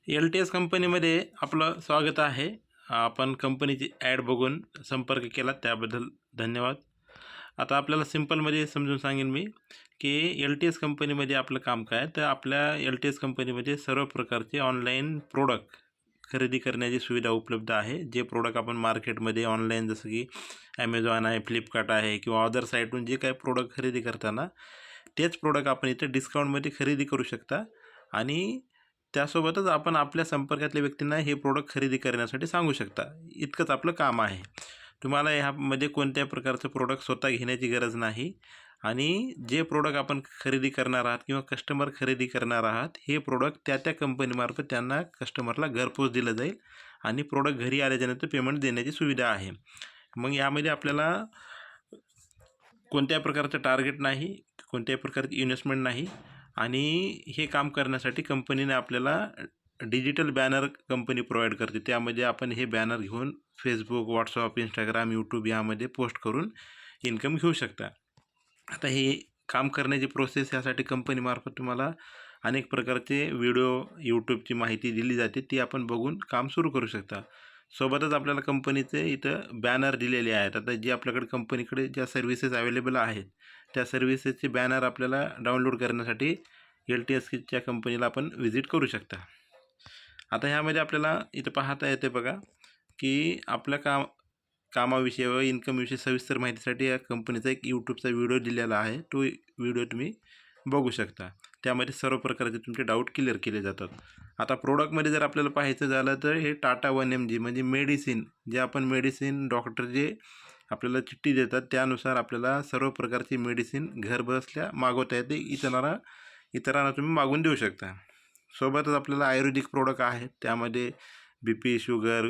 LTS कंपनीमध्ये आपलं स्वागत आहे. आपण कंपनीची ॲड बघून संपर्क केला त्याबद्दल धन्यवाद. आता आपल्याला सिंपलमध्ये समजून सांगेन मी, की LTS कंपनीमध्ये आपलं काम काय, तर आपल्या LTS कंपनीमध्ये सर्व प्रकारचे ऑनलाईन प्रोडक्ट खरेदी करण्याची सुविधा उपलब्ध आहे. जे प्रोडक्ट आपण मार्केटमध्ये ऑनलाईन जसं की Amazon आहे, फ्लिपकार्ट आहे किंवा अदर साईटहून जे काही प्रोडक्ट खरेदी करताना तेच प्रोडक्ट आपण इथे डिस्काउंटमध्ये खरेदी करू शकता आणि त्यासोबतच आपण आपल्या संपर्कातल्या व्यक्तींना हे प्रोडक्ट खरेदी करण्यासाठी सांगू शकता. इतकंच आपलं काम आहे. तुम्हाला ह्यामध्ये कोणत्याही प्रकारचं प्रोडक्ट स्वतः घेण्याची गरज नाही आणि जे प्रोडक्ट आपण खरेदी करणार आहात किंवा कस्टमर खरेदी करणार आहात, हे प्रोडक्ट त्या कंपनीमार्फत त्यांना कस्टमरला घरपोच दिलं जाईल आणि प्रोडक्ट घरी आल्याच्यानंतर पेमेंट देण्याची सुविधा आहे. मग यामध्ये आपल्याला कोणत्याही प्रकारचं टार्गेट नाही, कोणत्याही प्रकारची इन्व्हेस्टमेंट नाही आणि हे काम करण्यासाठी कंपनीने आपल्याला डिजिटल बॅनर कंपनी प्रोव्हाइड करते. त्यामध्ये आपण हे बॅनर घेऊन फेसबुक, व्हॉट्सअप, इंस्टाग्राम, यूट्यूब यामध्ये पोस्ट करून इन्कम घेऊ शकता. आता हे काम करण्याची प्रोसेस यासाठी कंपनीमार्फत तुम्हाला अनेक प्रकारचे व्हिडिओ, यूट्यूबची माहिती दिली जाते. ती आपण बघून काम सुरू करू शकता. सोबतच आपल्याला कंपनीचे इथं बॅनर दिलेले आहेत. आता जे आपल्याकडे कंपनीकडे ज्या सर्व्हिसेस अवेलेबल आहेत, त्या सर्व्हिसेसचे बॅनर आपल्याला डाउनलोड करण्यासाठी LTSच्या कंपनीला आपण व्हिजिट करू शकता. आता ह्यामध्ये आपल्याला इथं पाहता येते बघा, की आपल्या कामाविषयी व इन्कमविषयी सविस्तर माहितीसाठी या कंपनीचा एक यूट्यूबचा व्हिडिओ दिलेला आहे. तो व्हिडिओ तुम्ही बघू शकता. त्यामध्ये सर्व प्रकारचे तुमचे डाऊट क्लिअर केले जातात. आता प्रोडक्टमध्ये जर आपल्याला पाहायचं झालं तर हे टाटा 1mg म्हणजे मेडिसिन, जे आपण मेडिसिन डॉक्टर जे आपल्याला चिठ्ठी देतात त्यानुसार आपल्याला सर्व प्रकारची मेडिसिन घरबसल्या मागवता येते. इतरांना तुम्ही मागवून देऊ शकता. सोबतच आपल्याला आयुर्वेदिक प्रोडक्ट आहेत. त्यामध्ये BP, शुगर,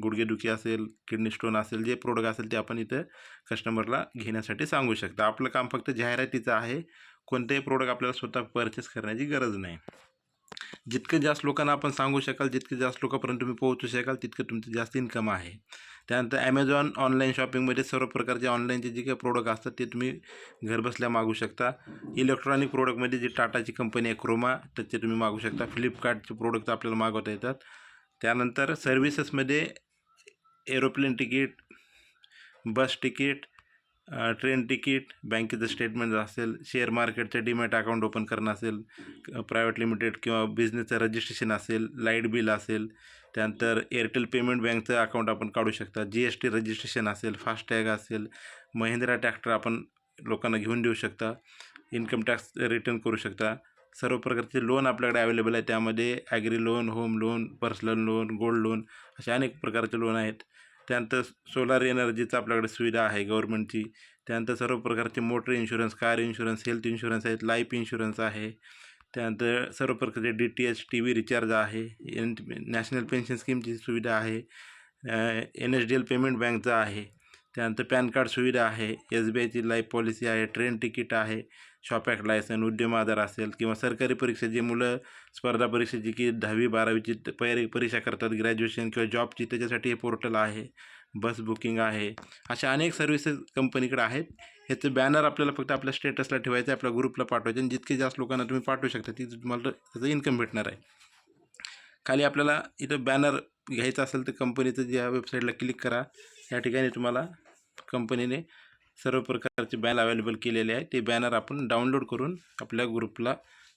गुडघेदुखी असेल, किडनी स्टोन असेल, जे प्रोडक्ट असेल ते आपण इथं कस्टमरला घेण्यासाठी सांगू शकता. आपलं काम फक्त जाहिरातीचं आहे. कोणतेही प्रोडक्ट आपल्याला स्वतः परचेस करण्याची गरज नाही. जितकं जास्त लोकांना आपण सांगू शकाल, जितके जास्त लोकांपर्यंत तुम्ही पोहोचू शकाल, तितकं तुमचं जास्त इन्कम आहे. त्यानंतर Amazon ऑनलाईन शॉपिंगमध्ये सर्व प्रकारचे ऑनलाईनचे जे काही प्रोडक्ट असतात ते तुम्ही घरबसल्या मागू शकता. इलेक्ट्रॉनिक प्रोडक्टमध्ये जी टाटाची कंपनी आहे क्रोमा, त्याचे तुम्ही मागू शकता. फ्लिपकार्टचे प्रोडक्ट आपल्याला मागवता येतात. त्यानंतर सर्व्हिसेसमध्ये aeroplane ticket, bus ticket, train ticket, बँकेचं स्टेटमेंट असेल, शेअर मार्केटचं डीमॅट अकाउंट ओपन करणं असेल, प्रायव्हेट लिमिटेड किंवा बिझनेसचं रजिस्ट्रेशन असेल, लाईट बिल असेल, त्यानंतर एअरटेल पेमेंट बँकचं अकाउंट आपण काढू शकता. GST रजिस्ट्रेशन असेल, फास्टॅग असेल, महिंद्रा ट्रॅक्टर आपण लोकांना घेऊन देऊ शकता. इन्कम टॅक्स रिटर्न करू शकता. सर्व प्रकारचे लोन आपल्याकडे अवेलेबल आहे. त्यामध्ये agri loan, home loan, personal loan, gold loan असे अनेक प्रकारचे लोन आहेत. त्यानंतर सोलार एनर्जीचं आपल्याकडे सुविधा आहे गव्हर्नमेंटची. त्यानंतर सर्व प्रकारचे motor insurance, car insurance, health insurance आहेत, लाईफ इन्शुरन्स आहे. त्यानंतर सर्व प्रकारचे DTH TV रिचार्ज आहे. नॅशनल पेन्शन स्कीमची सुविधा आहे. NSDL पेमेंट बँकचं आहे. त्यानंतर पॅन कार्ड सुविधा आहे. SBIची लाईफ पॉलिसी आहे. ट्रेन तिकीट आहे. शॉप ॲक्ट लायसन, उद्यम आधार असेल किंवा सरकारी परीक्षा जी मुलं स्पर्धा परीक्षेची की 10वी-12वीची परीक्षा करतात, ग्रॅज्युएशन किंवा जॉबची, त्याच्यासाठी हे पोर्टल आहे. बस बुकिंग आहे. अशा अनेक सर्व्हिसेस कंपनीकडे आहेत. ह्याचं बॅनर आपल्याला फक्त आपल्या स्टेटसला ठेवायचं आहे, आपल्या ग्रुपला पाठवायचं आणि जितके जास्त लोकांना तुम्ही पाठवू शकता तिथे तुम्हाला त्याचं इन्कम भेटणार आहे. खाली आपल्याला इथं बॅनर घ्यायचं असेल तर कंपनीचं ज्या वेबसाईटला क्लिक करा. या ठिकाणी तुम्हाला कंपनीने सर्व प्रकारचे बॅनर अवेलेबल केलेले आहे. ते बॅनर आपण डाउनलोड करून आपल्या ग्रुपला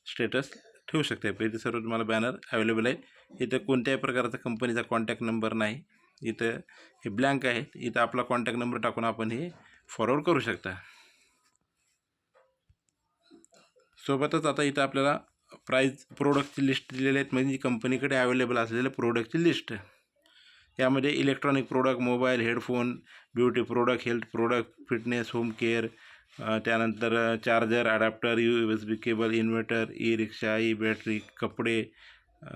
स्टेटस ठेवू शकता. इथे सर्व तुम्हाला बॅनर अवेलेबल आहेत. इथं कोणत्याही प्रकारचा कंपनीचा कॉन्टॅक्ट नंबर नाही. इथं हे ब्लँक आहे. इथं आपला कॉन्टॅक्ट नंबर टाकून आपण हे फॉरवर्ड करू शकता. सोबतच आता इथं आपल्याला प्राईस प्रोडक्टची लिस्ट दिलेली आहेत, म्हणजे कंपनीकडे अवेलेबल असलेल्या प्रोडक्टची लिस्ट. यामध्ये electronic product, mobile, headphone, beauty product, health product, fitness, home care, त्यानंतर charger, adapter, USB cable, inverter, e rickshaw, battery, कपडे,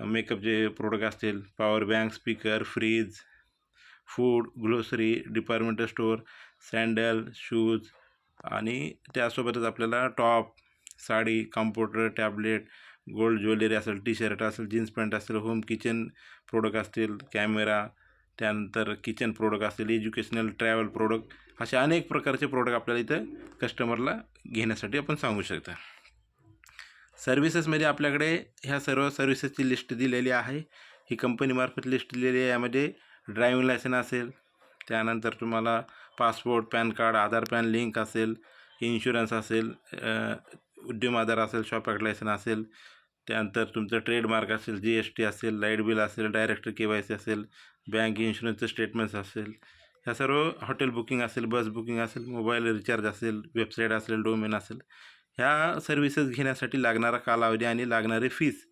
मेकअपचे प्रोडक्ट असतील, power bank, speaker, fridge, food, grocery, departmental store, sandal, shoes आणि त्यासोबतच आपल्याला top, sari, computer, tablet, gold jewellery असेल, T shirt असेल, jeans pant असेल, होम किचन प्रोडक्ट असतील, कॅमेरा, त्यानंतर किचन प्रोडक्ट असतील, एज्युकेशनल, ट्रॅव्हल प्रोडक्ट, असे अनेक प्रकारचे प्रोडक्ट आपल्याला इथं कस्टमरला घेण्यासाठी आपण सांगू शकता. सर्व्हिसेसमध्ये आपल्याकडे ह्या सर्व सर्व्हिसेसची लिस्ट दिलेली आहे. ही कंपनीमार्फत लिस्ट दिलेली आहे. यामध्ये ड्रायव्हिंग लायसन असेल, त्यानंतर तुम्हाला पासपोर्ट, पॅन कार्ड, आधार पॅन लिंक असेल, इन्शुरन्स असेल, उद्यम आधार असेल, शॉप ॲक्ट लायसन असेल, त्यानंतर तुमचं ट्रेडमार्क असेल, GST असेल, लाईट बिल असेल, डायरेक्ट KYC असेल, बँक इन्शुरन्सचे स्टेटमेंट्स असेल, ह्या सर्व हॉटेल बुकिंग असेल, बस बुकिंग असेल, मोबाईल रिचार्ज असेल, वेबसाईट असेल, डोमेन असेल, ह्या सर्व्हिसेस घेण्यासाठी लागणारा कालावधी आणि लागणारी फीस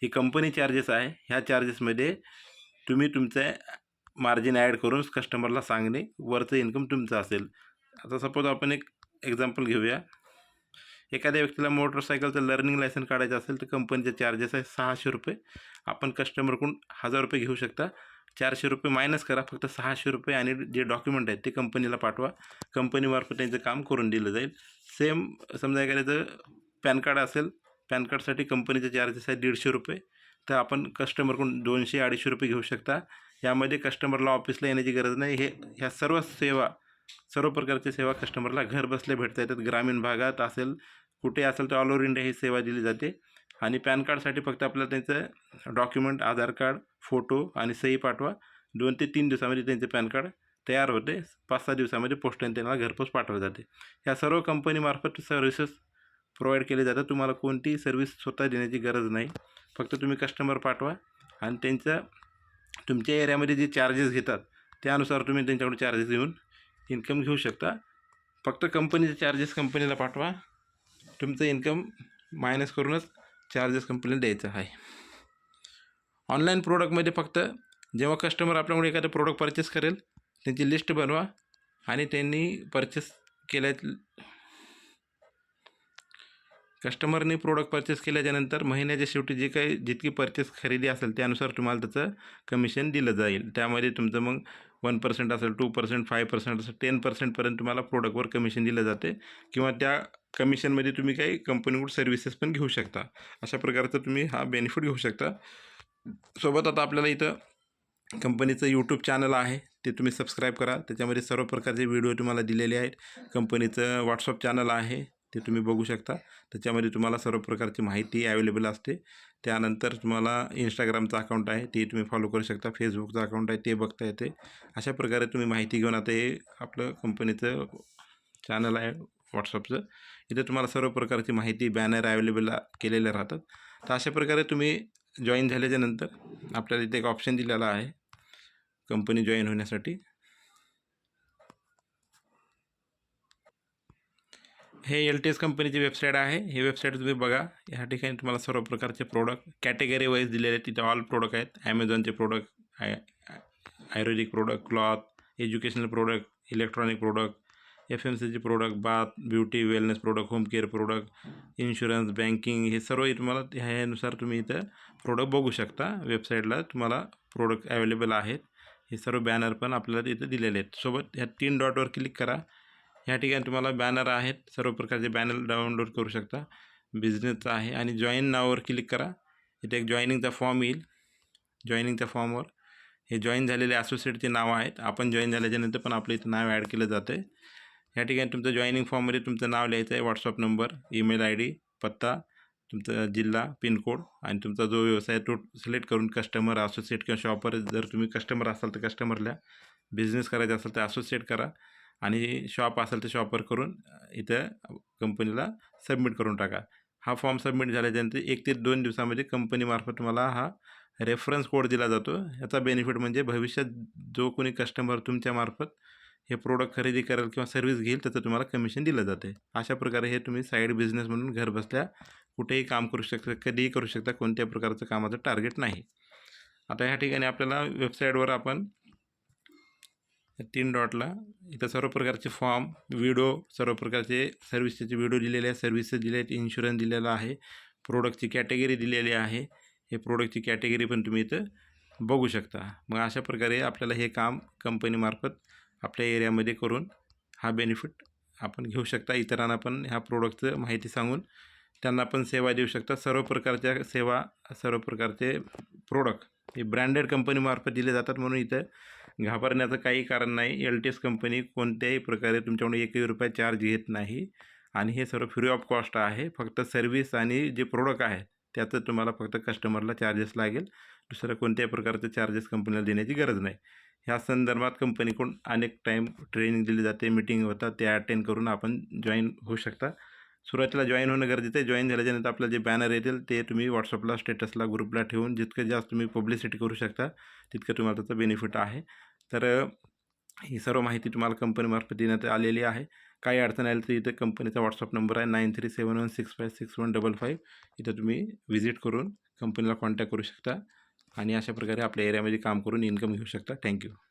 ही कंपनी चार्जेस आहे. ह्या चार्जेसमध्ये तुम्ही तुमचं मार्जिन ॲड करून कस्टमरला सांगणे, वरचं इन्कम तुमचं असेल. आता सपोज आपण एक एक्झाम्पल घेऊया. एखाद्या व्यक्तीला मोटरसायकलचं लर्निंग लायसन काढायचं असेल तर कंपनीचे चार्जेस आहे ₹600. आपण कस्टमरकडून ₹1000 घेऊ शकता. ₹400 मायनस करा, फक्त ₹600 आणि जे डॉक्युमेंट आहेत ते कंपनीला पाठवा. कंपनीमार्फत त्यांचं काम करून दिलं जाईल. सेम समजा एखाद्याचं पॅन कार्ड असेल, पॅन कार्डसाठी कंपनीचे चार्जेस आहेत ₹150. तर आपण कस्टमरकडून ₹200-250 घेऊ शकता. यामध्ये कस्टमरला ऑफिसला येण्याची गरज नाही. ह्या सर्व सेवा, सर्व प्रकारच्या सेवा कस्टमरला घर बसल्या भेटता येतात. ग्रामीण भागात असेल, कुठे असेल तर ऑल ओव्हर इंडिया ही सेवा दिली जाते. आणि पॅन कार्डसाठी फक्त आपल्याला त्यांचं डॉक्युमेंट, आधार कार्ड, फोटो आणि सही पाठवा. 2 ते 3 दिवसामध्ये त्यांचे पॅन कार्ड तयार होते. 5-6 दिवसामध्ये पोस्टाने त्यांना घरपोच पाठवले जाते. ह्या सर्व कंपनीमार्फत सर्व्हिसेस प्रोव्हाइड केले जातात. तुम्हाला कोणतीही सर्व्हिस स्वतः देण्याची गरज नाही. फक्त तुम्ही कस्टमर पाठवा आणि त्यांचं तुमच्या एरियामध्ये जे चार्जेस घेतात त्यानुसार तुम्ही त्यांच्याकडून चार्जेस घेऊन इन्कम घेऊ शकता. फक्त कंपनीचे चार्जेस कंपनीला पाठवा. तुमचं इन्कम मायनस करूनच चार्जेस कंपनीला द्यायचं आहे. ऑनलाईन प्रोडक्टमध्ये फक्त जेव्हा कस्टमर आपल्याकडून एखादं प्रोडक्ट परचेस करेल त्यांची लिस्ट बनवा आणि त्यांनी परचेस केल्या कस्टमरने प्रोडक्ट परचेस केल्याच्यानंतर महिन्याच्या शेवटी जे काही जितकी परचेस खरेदी असेल त्यानुसार तुम्हाला त्याचं कमिशन दिलं जाईल. त्यामध्ये तुमचं मग 1% असेल, 2%, 5% असेल, 10% तुम्हाला प्रोडक्टवर कमिशन दिलं जाते. किंवा त्या कमिशनमध्ये तुम्ही काही कंपनीकडून सर्व्हिसेस पण घेऊ शकता. अशा प्रकारचं तुम्ही हा बेनिफिट घेऊ शकता. सोबत आता आपल्याला इथं कंपनीचं यूट्यूब चॅनल आहे, ते तुम्ही सबस्क्राईब करा. त्याच्यामध्ये सर्व प्रकारचे व्हिडिओ तुम्हाला दिलेले आहेत. कंपनीचं व्हॉट्सअप चॅनल आहे, ते तुम्ही बघू शकता. त्याच्यामध्ये तुम्हाला सर्व प्रकारची माहिती अवेलेबल असते. त्यानंतर तुम्हाला इंस्टाग्रामचं अकाउंट आहे, ते तुम्ही फॉलो करू शकता. फेसबुकचं अकाउंट आहे, ते बघता येते. अशा प्रकारे तुम्ही माहिती घेऊन आता हे आपलं कंपनीचं चॅनल आहे व्हॉट्सअपचं, इथे तुम्हाला सर्व प्रकारची माहिती, बॅनर अवेलेबल केलेले राहतात. तर अशा प्रकारे तुम्ही जॉईन झाल्याच्यानंतर आपल्याला इथे एक ऑप्शन दिलेला आहे कंपनी जॉईन होण्यासाठी. हे LTS कंपनीची वेबसाईट आहे. ही वेबसाईट तुम्ही बघा. ह्या ठिकाणी तुम्हाला सर्व प्रकारचे प्रोडक्ट कॅटेगरी वाईज दिलेले आहेत. तिथे ऑल प्रोडक्ट आहेत. ॲमेझॉनचे product, ayurvedic product, cloth, educational product, electronic product, FMCG product, bath, beauty, wellness product, home care product, insurance, banking, हे सर्व तुम्हाला ह्यानुसार तुम्ही इथं प्रोडक्ट बघू शकता. वेबसाईटला तुम्हाला प्रोडक्ट अवेलेबल आहेत. हे सर्व बॅनर पण आपल्याला इथं दिलेले आहेत. सोबत ह्या 3 डॉटवर क्लिक करा. ह्या ठिकाणी तुम्हाला बॅनर आहेत, सर्व प्रकारचे बॅनर डाउनलोड करू शकता. बिझनेसचा आहे आणि जॉईन नावावर क्लिक करा. इथे एक जॉईनिंगचा फॉर्म येईल. जॉईनिंगच्या फॉर्मवर हे जॉईन झालेले असोसिएटचे नाव आहेत. आपण जॉईन झाल्याच्यानंतर पण आपलं इथं नाव ॲड केलं जातं आहे. ह्या ठिकाणी तुमचं जॉईनिंग फॉर्ममध्ये तुमचं नाव लिहायचं आहे, व्हॉट्सअप नंबर, ईमेल ID, पत्ता, तुमचा जिल्हा, पिनकोड आणि तुमचा जो व्यवसाय तो सिलेक्ट करून कस्टमर, असोसिएट किंवा शॉपर, जर तुम्ही कस्टमर असाल तर कस्टमरला, बिझनेस करायचा असेल तर असोसिएट करा आणि शॉप असेल तर शॉपर करून इथं कंपनीला सबमिट करून टाका. हा फॉर्म सबमिट झाल्याच्यानंतर 1 ते 2 दिवसामध्ये कंपनीमार्फत तुम्हाला हा रेफरन्स कोड दिला जातो. याचा बेनिफिट म्हणजे भविष्यात जो कोणी कस्टमर तुमच्यामार्फत हे प्रोडक्ट खरेदी करेल किंवा सर्व्हिस घेईल त्याचं तुम्हाला कमिशन दिलं जाते. अशा प्रकारे हे तुम्ही साईड बिझनेस म्हणून घर बसल्या कुठेही काम करू शकता, कधीही करू शकता. कोणत्या प्रकारचं कामाचं टार्गेट नाही. आता ह्या ठिकाणी आपल्याला वेबसाईटवर आपण 3 डॉटला इथं सर्व प्रकारचे फॉर्म, व्हिडिओ, सर्व प्रकारचे सर्व्हिसचे व्हिडिओ दिलेले आहेत, सर्व्हिसेस दिले आहेत, इन्शुरन्स दिलेला आहे, प्रोडक्टची कॅटेगरी दिलेली आहे. हे प्रोडक्टची कॅटेगरी पण तुम्ही इथं बघू शकता. मग अशा प्रकारे आपल्याला हे काम कंपनीमार्फत आपल्या एरियामध्ये करून हा बेनिफिट आपण घेऊ शकता. इतरांना पण ह्या प्रोडक्टचं माहिती सांगून त्यांना पण सेवा देऊ शकता. सर्व प्रकारच्या सेवा, सर्व प्रकारचे प्रोडक्ट हे ब्रँडेड कंपनीमार्फत दिले जातात. म्हणून इथं घाबरण्याचं काही कारण नाही. LTS कंपनी कोणत्याही प्रकारे तुमच्याकडून ₹1ही चार्ज घेत नाही आणि हे सर्व फ्री ऑफ कॉस्ट आहे. फक्त सर्व्हिस आणि जे प्रोडक्ट आहे त्याचं तुम्हाला फक्त कस्टमरला चार्जेस लागेल. दुसऱ्या कोणत्याही प्रकारचे चार्जेस कंपनीला देण्याची गरज नाही. ह्या संदर्भात कंपनीकडून अनेक टाईम ट्रेनिंग दिली जाते, मीटिंग होतात, ते अटेंड करून आपण जॉईन होऊ शकता. सुरुवातीला जॉईन होणं गरजेचं आहे. जॉईन झाल्याच्यानंतर आपल्याला जे बॅनर येतील ते तुम्ही WhatsAppला, स्टेटसला, ग्रुपला ठेवून जितकं जास्त तुम्ही पब्लिसिटी करू शकता तितकं तुम्हाला त्याचा बेनिफिट आहे. तर ही सर्व माहिती तुम्हाला कंपनीमार्फत देण्यात आलेली आहे. काही अडचण आली तर इथं कंपनीचा WhatsApp नंबर आहे 9371165655. इथं तुम्ही व्हिजिट करून कंपनीला कॉन्टॅक्ट करू शकता आणि अशा प्रकारे आपल्या एरियामध्ये काम करून इन्कम घेऊ शकता. थँक्यू.